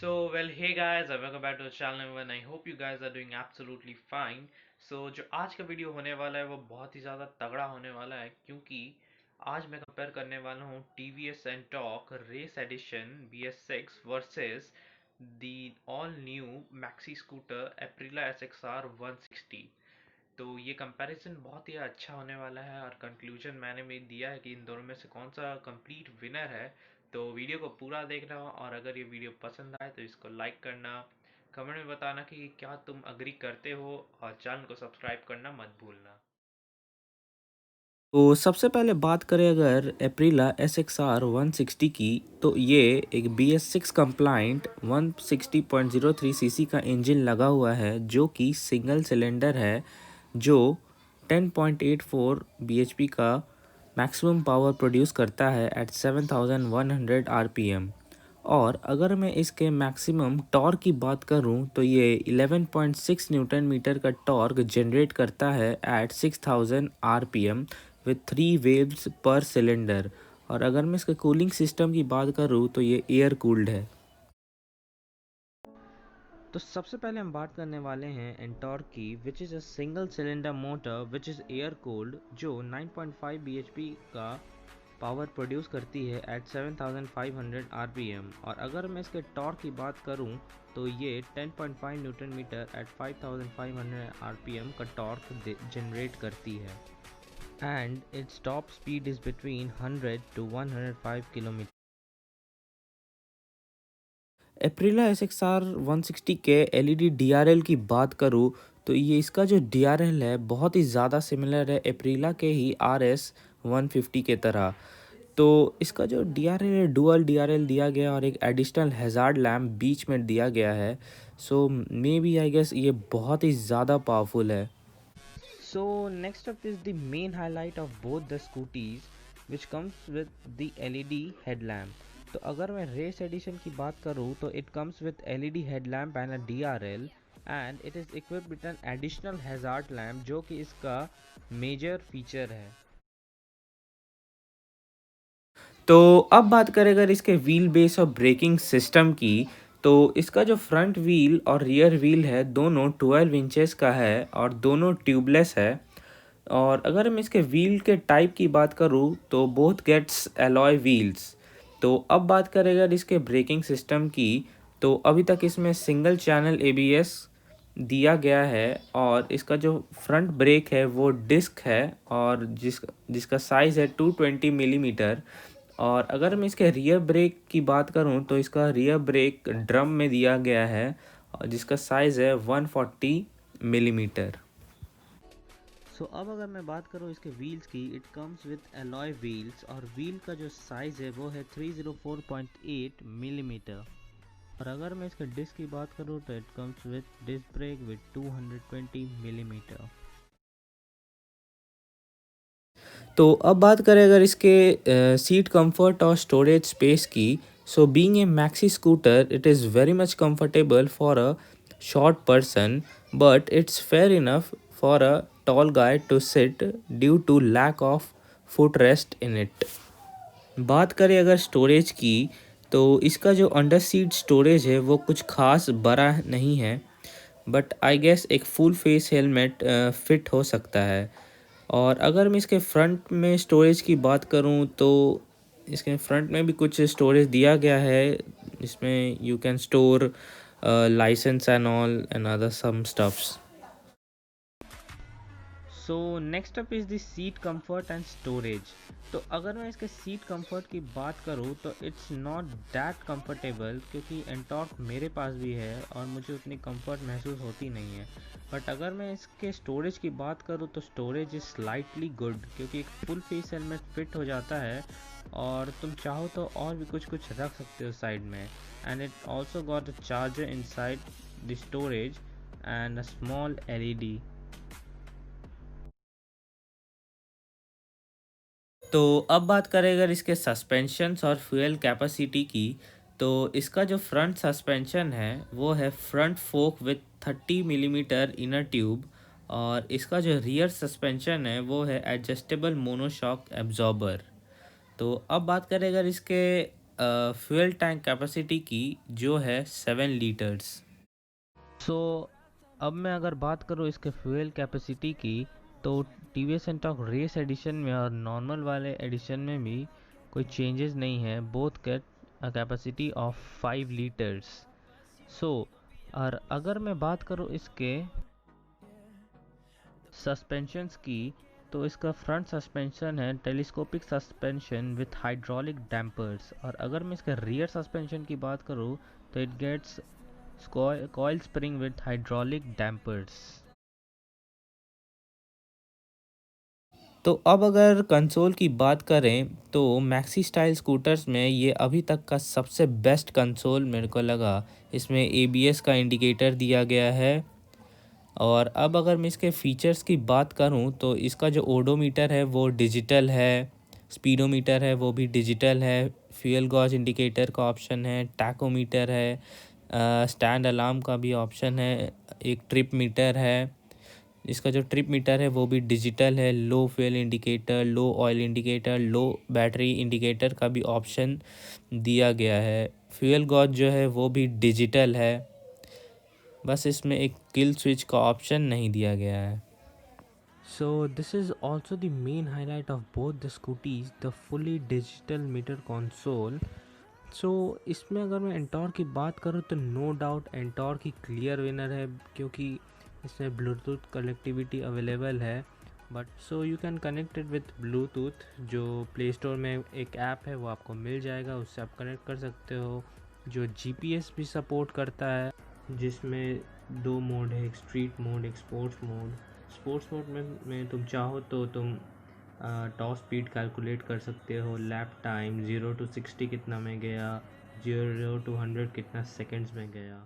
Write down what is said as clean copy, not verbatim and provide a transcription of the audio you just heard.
Hey guys, and welcome back to the channel and I hope you guys are doing absolutely fine. जो आज का video होने वाला है वो बहुत ही ज़्यादा तगड़ा होने वाला है क्योंकि आज मैं कंपेयर करने वाला हूँ TVS Ntorq race edition BS6 versus the all new maxi scooter Aprilia SXR 160। तो ये कंपैरिजन बहुत ही अच्छा होने वाला है और कंक्लूजन मैंने भी दिया है कि इन दोनों में से कौन सा कंप्लीट विनर है। तो वीडियो को पूरा देखना और अगर ये वीडियो पसंद आए तो इसको लाइक करना, कमेंट में बताना कि क्या तुम अग्री करते हो और चैनल को सब्सक्राइब करना मत भूलना। तो सबसे पहले बात करें अगर एप्रिला SXR 160 की, तो ये एक BS6 कंप्लाइंट 160.03 सीसी का इंजन लगा हुआ है जो कि सिंगल सिलेंडर है, जो 10.84 bhp का मैक्सिमम पावर प्रोड्यूस करता है एट 7100 RPM। और अगर मैं इसके मैक्सिमम टॉर्क की बात करूं तो ये 11.6 न्यूटन मीटर का टॉर्क जनरेट करता है एट 6000 RPM विथ 3 वेव्स पर सिलेंडर। और अगर मैं इसके कूलिंग सिस्टम की बात करूं तो ये एयर कूल्ड है। तो सबसे पहले हम बात करने वाले हैं एंटॉर्क की, which is a single cylinder motor which is air cooled, जो 9.5 bhp का पावर प्रोड्यूस करती है एट 7500 RPM। और अगर मैं इसके टॉर्क की बात करूं तो ये 10.5 न्यूटन मीटर एट 5500 RPM का टॉर्क जनरेट करती है and its top speed is between 100 to 105 kilometre. Aprilia SXR 160 के LED DRL की बात करूँ तो ये इसका जो DRL है बहुत ही ज़्यादा सिमिलर है एप्रिला के ही RS 150 के तरह। तो इसका जो DRL है डुअल DRL दिया गया और एक एडिशनल हैज़ार्ड लैम्प बीच में दिया गया है। सो मे बी आई गेस ये बहुत ही ज़्यादा पावरफुल है। So next up is the main highlight of both the scooties, which comes with the LED headlamp. तो अगर मैं रेस एडिशन की बात करूँ तो it comes with LED headlamp and a DRL and it is equipped with an additional hazard lamp जो कि इसका मेजर फीचर है। तो अब बात करें अगर इसके व्हील बेस और ब्रेकिंग सिस्टम की, तो इसका जो फ्रंट व्हील और रियर व्हील है दोनों 12 इंचेस का है और दोनों ट्यूबलेस है। और अगर मैं इसके व्हील के टाइप की बात करूँ तो बोथ गेट्स एलॉय व्हील्स। तो अब बात करें अगर इसके ब्रेकिंग सिस्टम की, तो अभी तक इसमें सिंगल चैनल ABS दिया गया है और इसका जो फ्रंट ब्रेक है वो डिस्क है और जिसका साइज़ है 220 मिलीमीटर। और अगर मैं इसके रियर ब्रेक की बात करूं तो इसका रियर ब्रेक ड्रम में दिया गया है और जिसका साइज़ है 140 मिलीमीटर। अब अगर मैं बात करूँ इसके व्हील्स की, it comes with alloy wheels और व्हील का जो साइज़ है वो है 304.8 मिलीमीटर। और अगर मैं इसके डिस्क की बात करूँ तो it comes with disc brake with 220 millimetre. तो अब बात करें अगर इसके सीट कंफर्ट और स्टोरेज स्पेस की, so being a maxi scooter it is very much comfortable for a short person, but it's fair enough for a tall guy to sit due to lack of foot rest in it. बात करें अगर storage की, तो इसका जो under seat storage है वो कुछ खास बड़ा नहीं है, बट आई गेस एक फुल फेस हेलमेट फिट हो सकता है। और अगर मैं इसके फ्रंट में स्टोरेज की बात करूं तो इसके फ्रंट में भी कुछ स्टोरेज दिया गया है, इसमें you can store licence and all and other some stuffs. So next up is the seat comfort and storage. तो अगर मैं इसके सीट कंफर्ट की बात करूँ तो इट्स नॉट दैट कंफर्टेबल, क्योंकि एंटॉर्क मेरे पास भी है और मुझे उतनी कंफर्ट महसूस होती नहीं है। बट अगर मैं इसके स्टोरेज की बात करूँ तो स्टोरेज इज़ स्लाइटली गुड, क्योंकि एक फुल फेस हेलमेट फिट हो जाता है और तुम चाहो तो और भी कुछ कुछ रख सकते हो साइड में। And it also got a charger in side the storage and a small LED। तो अब बात करें अगर इसके सस्पेंशंस और फ्यूल कैपेसिटी की, तो इसका जो फ्रंट सस्पेंशन है वो है front folk with 30 millimetre inner tube. और इसका जो रियर सस्पेंशन है वो है एडजस्टेबल मोनोशॉक एब्जॉर्बर। तो अब बात करें अगर इसके फ्यूल टैंक कैपेसिटी की जो है 7 लीटर्स। सो अब मैं अगर बात करूँ इसके फ्यूल कैपेसिटी की, तो T V S Ntorq race edition में और नॉर्मल वाले एडिशन में भी कोई चेंजेस नहीं है। Both get a capacity of 5 litres. So और अगर मैं बात करूँ इसके सस्पेंशंस की, तो इसका फ्रंट सस्पेंशन है telescopic suspension with hydraulic dampers. और अगर मैं इसके रियर सस्पेंशन की बात करूँ, तो it gets coil spring with hydraulic dampers। तो अब अगर कंसोल की बात करें तो मैक्सी स्टाइल स्कूटर्स में ये अभी तक का सबसे बेस्ट कंसोल मेरे को लगा। इसमें एबीएस का इंडिकेटर दिया गया है। और अब अगर मैं इसके फीचर्स की बात करूं तो इसका जो ओडोमीटर है वो डिजिटल है, स्पीडोमीटर है वो भी डिजिटल है, फ्यूल गॉज इंडिकेटर का ऑप्शन है, टैकोमीटर है, स्टैंड अलार्म का भी ऑप्शन है, एक ट्रिप मीटर है। इसका जो ट्रिप मीटर है वो भी डिजिटल है, लो फ्यूल इंडिकेटर, लो ऑयल इंडिकेटर, लो बैटरी इंडिकेटर का भी ऑप्शन दिया गया है। फ्यूल गॉज जो है वो भी डिजिटल है, बस इसमें एक किल स्विच का ऑप्शन नहीं दिया गया है। So this is also the main highlight of both the scooties, the fully digital meter console। So इसमें अगर मैं एंटॉर की बात करूँ तो नो डाउट एंटॉर की क्लियर विनर है, क्योंकि इसमें ब्लूटूथ कनेक्टिविटी अवेलेबल है। But so you can connect it with Bluetooth, जो प्ले स्टोर में एक ऐप है वो आपको मिल जाएगा, उससे आप कनेक्ट कर सकते हो। जो जीपीएस भी सपोर्ट करता है, जिसमें दो मोड है, एक स्ट्रीट मोड, एक स्पोर्ट्स मोड। स्पोर्ट्स मोड में तुम चाहो तो तुम टॉप स्पीड कैलकुलेट कर सकते हो, लैप टाइम 0 to 60 कितना में गया, 0 to 100 कितना सेकंड्स में गया।